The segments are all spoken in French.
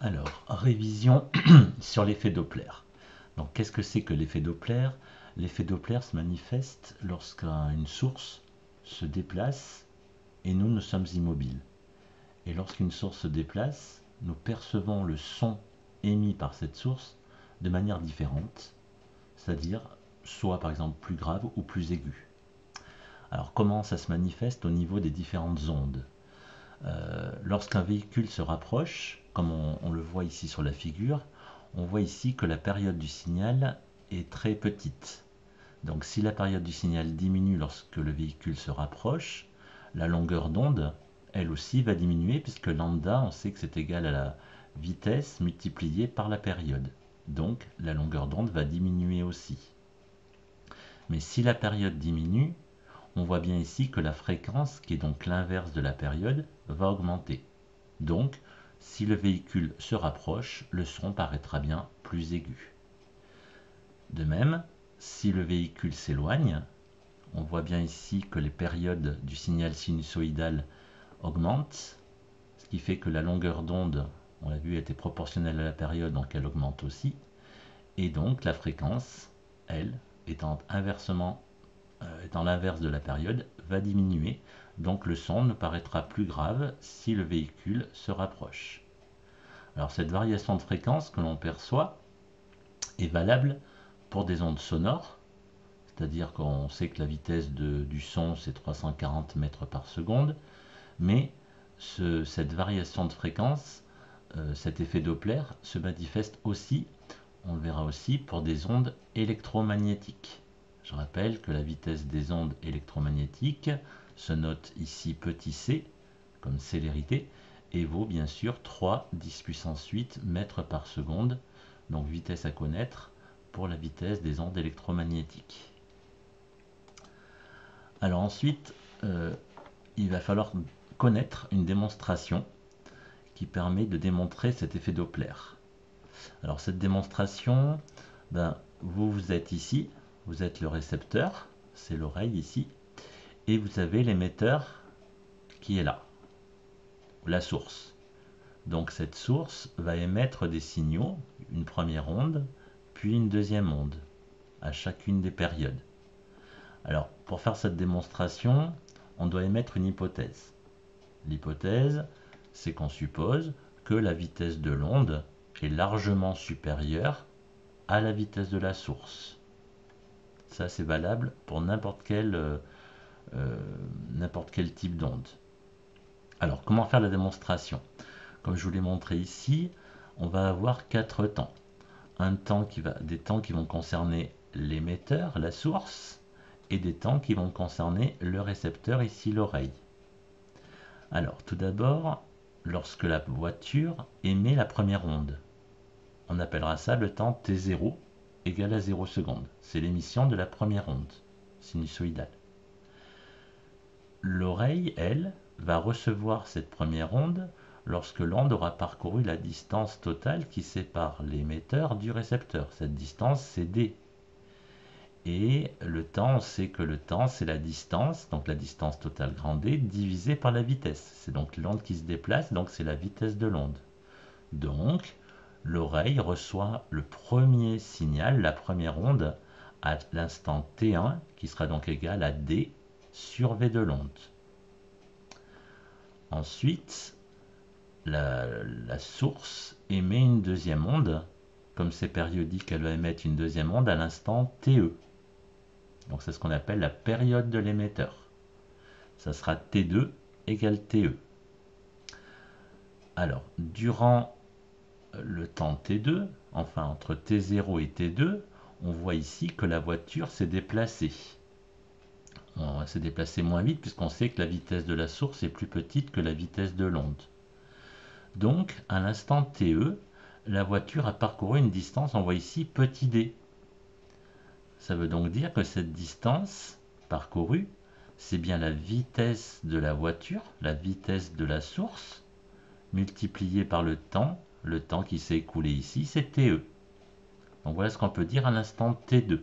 Alors, révision sur l'effet Doppler. Donc, qu'est-ce que c'est que l'effet Doppler? L'effet Doppler se manifeste lorsqu'une source se déplace et nous sommes immobiles. Et lorsqu'une source se déplace, nous percevons le son émis par cette source de manière différente, c'est-à-dire soit par exemple plus grave ou plus aigu. Alors, comment ça se manifeste au niveau des différentes ondes? Lorsqu'un véhicule se rapproche, comme on le voit ici sur la figure, on voit ici que la période du signal est très petite. Donc si la période du signal diminue lorsque le véhicule se rapproche, la longueur d'onde, elle aussi, va diminuer puisque lambda, on sait que c'est égal à la vitesse multipliée par la période. Donc la longueur d'onde va diminuer aussi. Mais si la période diminue, on voit bien ici que la fréquence, qui est donc l'inverse de la période, va augmenter. Donc, si le véhicule se rapproche, le son paraîtra bien plus aigu. De même, si le véhicule s'éloigne, on voit bien ici que les périodes du signal sinusoïdal augmentent, ce qui fait que la longueur d'onde, on l'a vu, était proportionnelle à la période, donc elle augmente aussi. Et donc la fréquence, elle, étant l'inverse de la période, va diminuer, donc le son ne paraîtra plus grave si le véhicule se rapproche. Alors cette variation de fréquence que l'on perçoit est valable pour des ondes sonores, c'est-à-dire qu'on sait que la vitesse du son c'est 340 mètres par seconde, mais cette variation de fréquence, cet effet Doppler, se manifeste aussi, on le verra aussi, pour des ondes électromagnétiques. Je rappelle que la vitesse des ondes électromagnétiques se note ici petit c, comme célérité, et vaut bien sûr 3 puissance 8 mètres par seconde, donc vitesse à connaître pour la vitesse des ondes électromagnétiques. Alors ensuite, il va falloir connaître une démonstration qui permet de démontrer cet effet Doppler. Alors cette démonstration, vous êtes ici, vous êtes le récepteur, c'est l'oreille ici, et vous avez l'émetteur qui est là, la source. Donc cette source va émettre des signaux, une première onde, puis une deuxième onde, à chacune des périodes. Alors pour faire cette démonstration, on doit émettre une hypothèse. L'hypothèse, c'est qu'on suppose que la vitesse de l'onde est largement supérieure à la vitesse de la source. Ça, c'est valable pour n'importe quel type d'onde. Alors, comment faire la démonstration? Comme je vous l'ai montré ici, on va avoir 4 temps. Des temps qui vont concerner l'émetteur, la source, et des temps qui vont concerner le récepteur, ici l'oreille. Alors, tout d'abord, lorsque la voiture émet la première onde, on appellera ça le temps t0 égal à 0 secondes. C'est l'émission de la première onde sinusoïdale. L'oreille, elle, va recevoir cette première onde lorsque l'onde aura parcouru la distance totale qui sépare l'émetteur du récepteur. Cette distance, c'est d. Et le temps, on sait que le temps, c'est la distance, donc la distance totale grand D, divisée par la vitesse. C'est donc l'onde qui se déplace, donc c'est la vitesse de l'onde. Donc, l'oreille reçoit le premier signal, la première onde, à l'instant t1, qui sera donc égal à d sur v de l'onde. Ensuite, la source émet une deuxième onde. Comme c'est périodique, elle va émettre une deuxième onde à l'instant TE. Donc c'est ce qu'on appelle la période de l'émetteur. Ça sera T2 égale TE. Alors, durant le temps T2, enfin entre T0 et T2, on voit ici que la voiture s'est déplacée. On s'est déplacé moins vite puisqu'on sait que la vitesse de la source est plus petite que la vitesse de l'onde. Donc, à l'instant TE, la voiture a parcouru une distance, on voit ici petit d. Ça veut donc dire que cette distance parcourue, c'est bien la vitesse de la voiture, la vitesse de la source, multipliée par le temps qui s'est écoulé ici, c'est TE. Donc voilà ce qu'on peut dire à l'instant T2.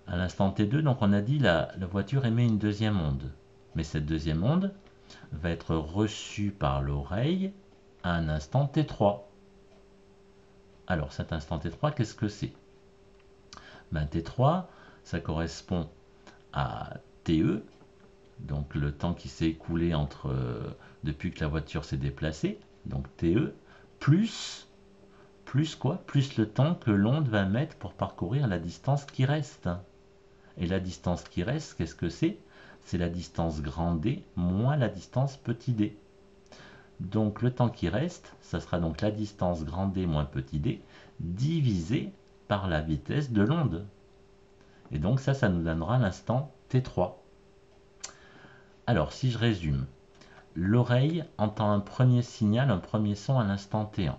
À l'instant T2, donc on a dit la voiture émet une deuxième onde. Mais cette deuxième onde va être reçue par l'oreille à un instant t3. Alors cet instant t3, qu'est-ce que c'est? Ben, t3, ça correspond à TE, donc le temps qui s'est écoulé entre depuis que la voiture s'est déplacée, donc TE, plus quoi? Plus le temps que l'onde va mettre pour parcourir la distance qui reste. Et la distance qui reste, qu'est-ce que c'est? C'est la distance grand D moins la distance petit d. Donc le temps qui reste, ça sera donc la distance grand D moins petit d divisé par la vitesse de l'onde. Et donc ça nous donnera l'instant t3. Alors si je résume, l'oreille entend un premier signal, un premier son à l'instant t1.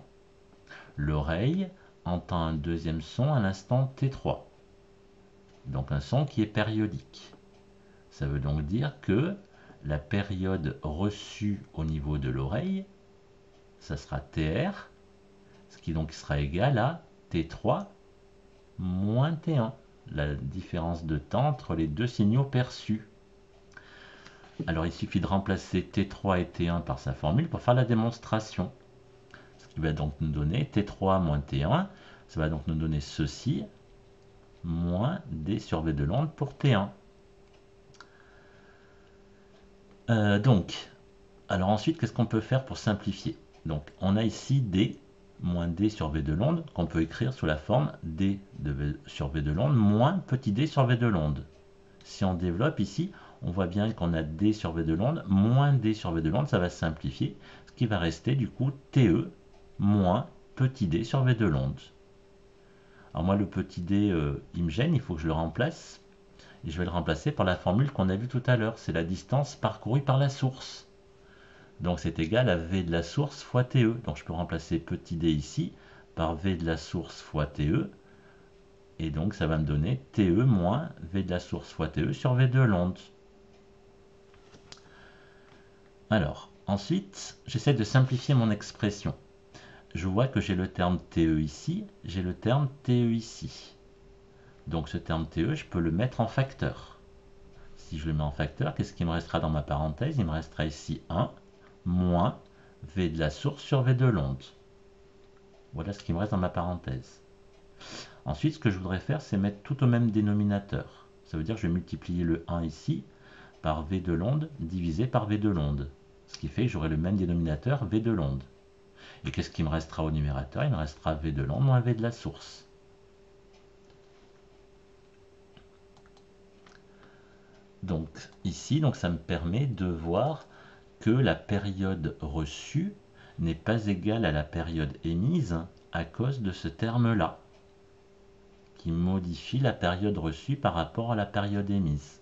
L'oreille entend un deuxième son à l'instant t3. Donc un son qui est périodique. Ça veut donc dire que la période reçue au niveau de l'oreille, ça sera TR, ce qui donc sera égal à T3 moins T1, la différence de temps entre les deux signaux perçus. Alors il suffit de remplacer T3 et T1 par sa formule pour faire la démonstration. Ce qui va donc nous donner T3 moins T1, ça va donc nous donner ceci, moins D sur V de l'onde pour T1. Alors ensuite, qu'est-ce qu'on peut faire pour simplifier? Donc on a ici D moins D sur V de l'onde qu'on peut écrire sous la forme D sur V de l'onde moins petit d sur V de l'onde. Si on développe ici, on voit bien qu'on a D sur V de l'onde moins D sur V de l'onde, ça va simplifier, ce qui va rester du coup TE moins petit d sur V de l'onde. Alors moi le petit d il me gêne, il faut que je le remplace. Et je vais le remplacer par la formule qu'on a vue tout à l'heure, c'est la distance parcourue par la source. Donc c'est égal à V de la source fois TE. Donc je peux remplacer petit d ici par V de la source fois TE. Et donc ça va me donner TE moins V de la source fois TE sur V de l'onde. Alors, ensuite, j'essaie de simplifier mon expression. Je vois que j'ai le terme TE ici, j'ai le terme TE ici. Donc ce terme TE, je peux le mettre en facteur. Si je le mets en facteur, qu'est-ce qui me restera dans ma parenthèse? Il me restera ici 1 moins V de la source sur V de l'onde. Voilà ce qui me reste dans ma parenthèse. Ensuite, ce que je voudrais faire, c'est mettre tout au même dénominateur. Ça veut dire que je vais multiplier le 1 ici par V de l'onde divisé par V de l'onde. Ce qui fait que j'aurai le même dénominateur V de l'onde. Et qu'est-ce qui me restera au numérateur? Il me restera V de l'onde moins V de la source. Donc ici, ça me permet de voir que la période reçue n'est pas égale à la période émise à cause de ce terme-là, qui modifie la période reçue par rapport à la période émise.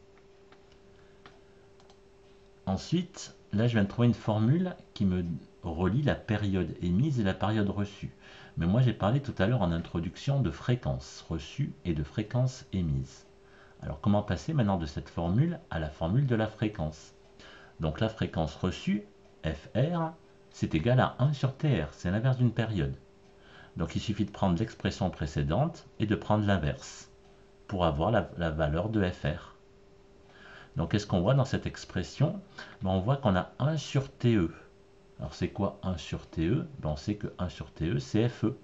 Ensuite, là je viens de trouver une formule qui me relie la période émise et la période reçue. Mais moi j'ai parlé tout à l'heure en introduction de fréquence reçue et de fréquence émise. Alors comment passer maintenant de cette formule à la formule de la fréquence? Donc la fréquence reçue, FR, c'est égal à 1 sur TR, c'est l'inverse d'une période. Donc il suffit de prendre l'expression précédente et de prendre l'inverse pour avoir la valeur de FR. Donc qu'est-ce qu'on voit dans cette expression? On voit qu'on a 1 sur TE. Alors c'est quoi 1 sur TE? On sait que 1 sur TE c'est FE.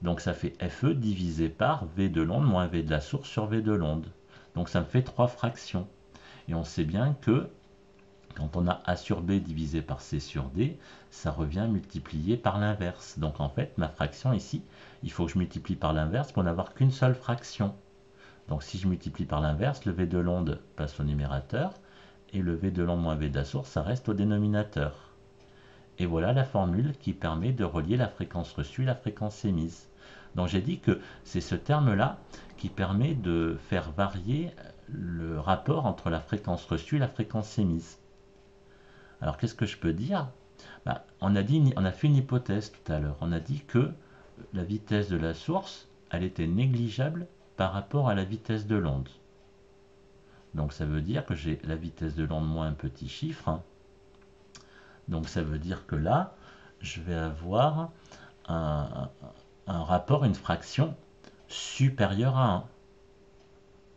Donc ça fait FE divisé par V de l'onde moins V de la source sur V de l'onde. Donc ça me fait 3 fractions. Et on sait bien que quand on a A sur B divisé par C sur D, ça revient multiplié par l'inverse. Donc en fait, ma fraction ici, il faut que je multiplie par l'inverse pour n'avoir qu'une seule fraction. Donc si je multiplie par l'inverse, le V de l'onde passe au numérateur, et le V de l'onde moins V de la source, ça reste au dénominateur. Et voilà la formule qui permet de relier la fréquence reçue et la fréquence émise. Donc j'ai dit que c'est ce terme-là qui permet de faire varier le rapport entre la fréquence reçue et la fréquence émise. Alors qu'est-ce que je peux dire? On a fait une hypothèse tout à l'heure. On a dit que la vitesse de la source, elle était négligeable par rapport à la vitesse de l'onde. Donc ça veut dire que j'ai la vitesse de l'onde moins un petit chiffre. Donc ça veut dire que là, je vais avoir un rapport, une fraction supérieure à 1.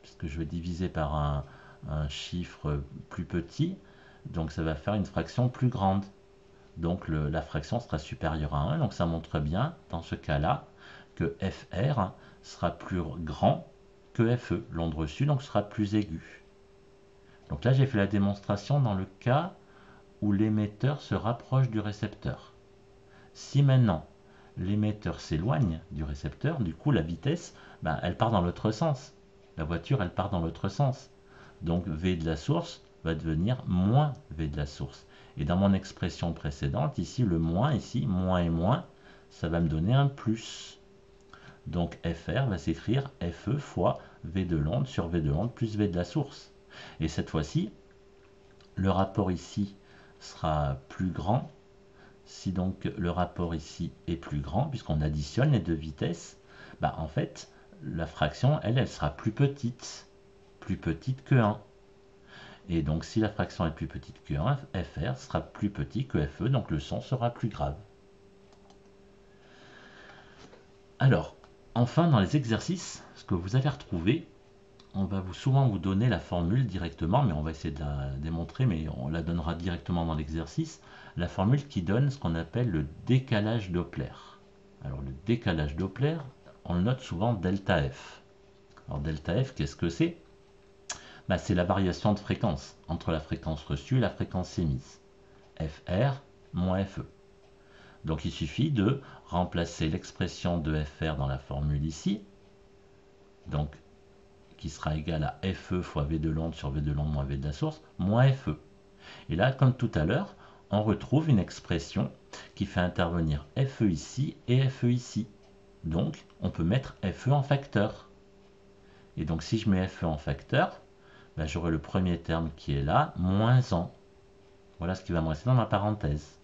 Puisque je vais diviser par un chiffre plus petit, donc ça va faire une fraction plus grande. Donc la fraction sera supérieure à 1. Donc ça montre bien, dans ce cas-là, que FR sera plus grand que FE. L'onde reçue donc sera plus aiguë. Donc là, j'ai fait la démonstration dans le cas où l'émetteur se rapproche du récepteur. Si maintenant l'émetteur s'éloigne du récepteur, du coup la vitesse, elle part dans l'autre sens. La voiture, elle part dans l'autre sens. Donc V de la source va devenir moins V de la source. Et dans mon expression précédente, ici le moins, ici, moins et moins, ça va me donner un plus. Donc FR va s'écrire FE fois V de l'onde sur V de l'onde plus V de la source. Et cette fois-ci, le rapport ici sera plus grand. Si donc le rapport ici est plus grand, puisqu'on additionne les deux vitesses, en fait, la fraction, elle sera plus petite que 1. Et donc si la fraction est plus petite que 1, FR sera plus petit que FE, donc le son sera plus grave. Alors, enfin dans les exercices, ce que vous avez retrouvé, on va souvent vous donner la formule directement, mais on va essayer de la démontrer, mais on la donnera directement dans l'exercice, la formule qui donne ce qu'on appelle le décalage Doppler. Alors le décalage Doppler, on le note souvent delta F. Alors delta F, qu'est-ce que c'est? C'est la variation de fréquence entre la fréquence reçue et la fréquence émise. FR moins FE. Donc il suffit de remplacer l'expression de FR dans la formule ici, donc qui sera égal à FE fois V de l'onde sur V de l'onde moins V de la source, moins FE. Et là, comme tout à l'heure, on retrouve une expression qui fait intervenir FE ici et FE ici. Donc, on peut mettre FE en facteur. Et donc, si je mets FE en facteur, j'aurai le premier terme qui est là, moins 1. Voilà ce qui va me rester dans ma parenthèse.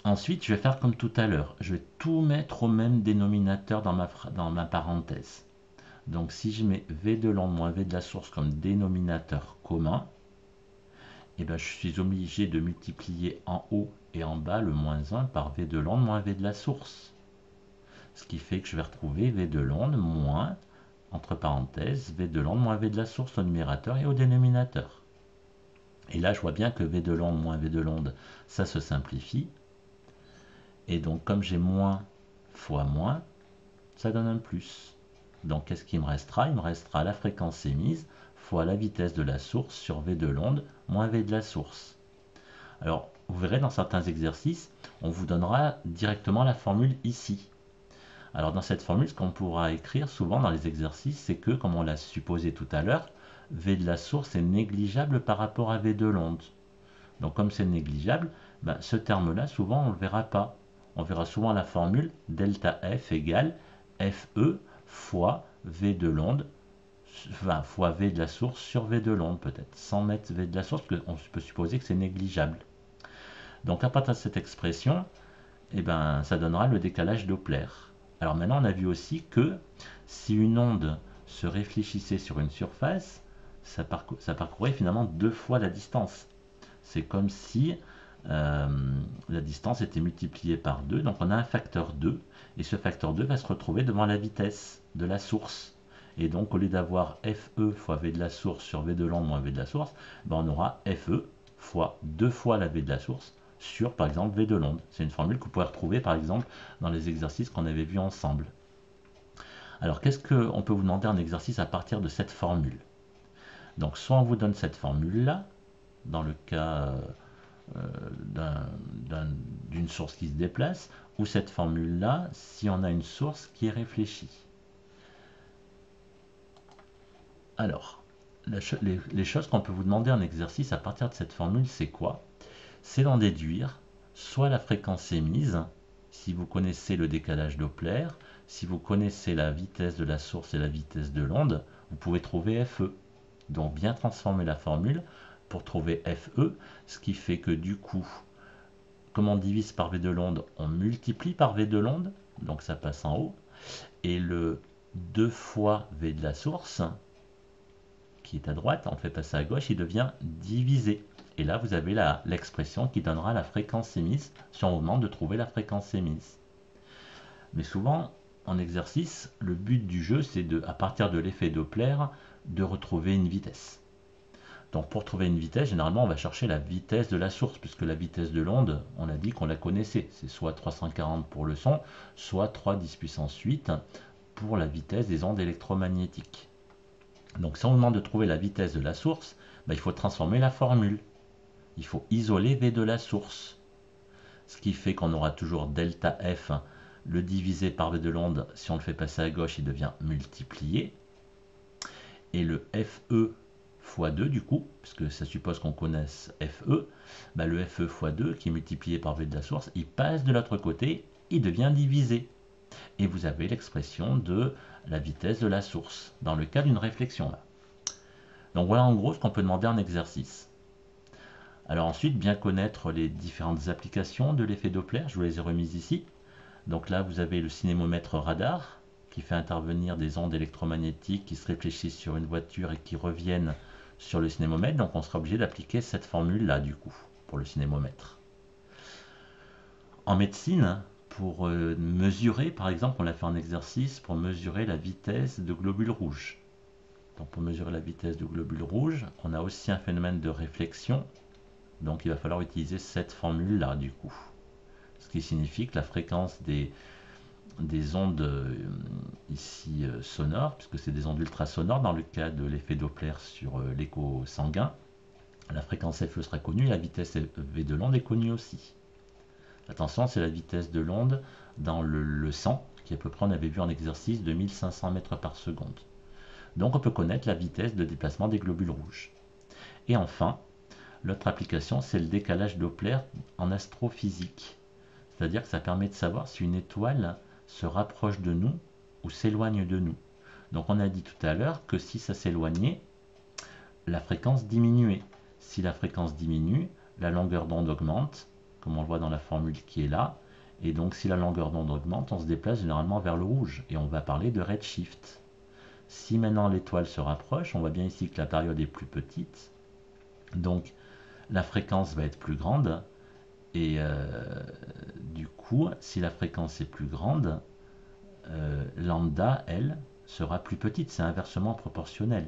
Ensuite, je vais faire comme tout à l'heure. Je vais tout mettre au même dénominateur dans ma parenthèse. Donc si je mets V de l'onde moins V de la source comme dénominateur commun, je suis obligé de multiplier en haut et en bas le moins 1 par V de l'onde moins V de la source. Ce qui fait que je vais retrouver V de l'onde moins, entre parenthèses, V de l'onde moins V de la source au numérateur et au dénominateur. Et là, je vois bien que V de l'onde moins V de l'onde, ça se simplifie. Et donc, comme j'ai moins fois moins, ça donne un plus. Donc, qu'est-ce qui me restera? Il me restera la fréquence émise fois la vitesse de la source sur V de l'onde moins V de la source. Alors, vous verrez dans certains exercices, on vous donnera directement la formule ici. Alors, dans cette formule, ce qu'on pourra écrire souvent dans les exercices, c'est que, comme on l'a supposé tout à l'heure, V de la source est négligeable par rapport à V de l'onde. Donc, comme c'est négligeable, ce terme-là, souvent, on ne le verra pas. On verra souvent la formule delta F égale FE fois V de l'onde, fois V de la source sur V de l'onde peut-être, sans mettre V de la source, parce qu'on peut supposer que c'est négligeable. Donc à partir de cette expression, ça donnera le décalage Doppler. Alors maintenant, on a vu aussi que si une onde se réfléchissait sur une surface, ça parcourait finalement 2 fois la distance. C'est comme si la distance était multipliée par 2, donc on a un facteur 2, et ce facteur 2 va se retrouver devant la vitesse de la source. Et donc au lieu d'avoir FE fois V de la source sur V de l'onde moins V de la source, on aura FE fois 2 fois la V de la source sur par exemple V de l'onde. C'est une formule que vous pouvez retrouver par exemple dans les exercices qu'on avait vus ensemble. Alors qu'est-ce qu'on peut vous demander en exercice à partir de cette formule? Donc soit on vous donne cette formule-là, dans le cas d'une source qui se déplace, ou cette formule-là si on a une source qui est réfléchie. Alors, les choses qu'on peut vous demander en exercice à partir de cette formule, c'est quoi? C'est d'en déduire soit la fréquence émise, si vous connaissez le décalage Doppler, si vous connaissez la vitesse de la source et la vitesse de l'onde, vous pouvez trouver FE. Donc bien transformer la formule pour trouver FE, ce qui fait que du coup, comme on divise par V de l'onde, on multiplie par V de l'onde, donc ça passe en haut, et le 2 fois V de la source, qui est à droite, on fait passer à gauche, il devient divisé. Et là, vous avez l'expression qui donnera la fréquence émise, si on vous demande de trouver la fréquence émise. Mais souvent, en exercice, le but du jeu, c'est à partir de l'effet Doppler, de retrouver une vitesse. Donc pour trouver une vitesse, généralement on va chercher la vitesse de la source, puisque la vitesse de l'onde, on a dit qu'on la connaissait. C'est soit 340 pour le son, soit 3 10 puissance 8 pour la vitesse des ondes électromagnétiques. Donc si on demande de trouver la vitesse de la source, il faut transformer la formule. Il faut isoler V de la source. Ce qui fait qu'on aura toujours delta F, le divisé par V de l'onde, si on le fait passer à gauche, il devient multiplié. Et le FE fois 2 du coup, puisque ça suppose qu'on connaisse FE, le FE fois 2 qui est multiplié par V de la source, il passe de l'autre côté, il devient divisé. Et vous avez l'expression de la vitesse de la source, dans le cas d'une réflexion là. Donc voilà en gros ce qu'on peut demander en exercice. Alors ensuite, bien connaître les différentes applications de l'effet Doppler, je vous les ai remises ici. Donc là, vous avez le cinémomètre radar, qui fait intervenir des ondes électromagnétiques qui se réfléchissent sur une voiture et qui reviennent sur le cinémomètre. Donc on sera obligé d'appliquer cette formule-là, du coup, pour le cinémomètre. En médecine, pour mesurer, par exemple, on l'a fait en exercice, pour mesurer la vitesse de globules rouges. Donc pour mesurer la vitesse de globules rouges, on a aussi un phénomène de réflexion. Donc il va falloir utiliser cette formule-là, du coup. Ce qui signifie que la fréquence des ondes ici sonores, puisque c'est des ondes ultrasonores dans le cas de l'effet Doppler sur l'écho sanguin, la fréquence FE sera connue et la vitesse V de l'onde est connue aussi. Attention, c'est la vitesse de l'onde dans le sang, qui à peu près on avait vu en exercice de 1500 mètres par seconde. Donc on peut connaître la vitesse de déplacement des globules rouges. Et enfin, l'autre application, c'est le décalage Doppler en astrophysique. C'est-à-dire que ça permet de savoir si une étoile se rapproche de nous ou s'éloigne de nous. Donc on a dit tout à l'heure que si ça s'éloignait, la fréquence diminuait. Si la fréquence diminue, la longueur d'onde augmente, comme on le voit dans la formule qui est là. Et donc si la longueur d'onde augmente, on se déplace généralement vers le rouge. Et on va parler de redshift. Si maintenant l'étoile se rapproche, on voit bien ici que la période est plus petite. Donc la fréquence va être plus grande. Et du coup, si la fréquence est plus grande, lambda, elle, sera plus petite. C'est inversement proportionnel.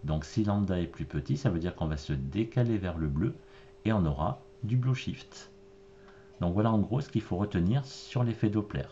Donc si lambda est plus petit, ça veut dire qu'on va se décaler vers le bleu et on aura du blue shift. Donc voilà en gros ce qu'il faut retenir sur l'effet Doppler.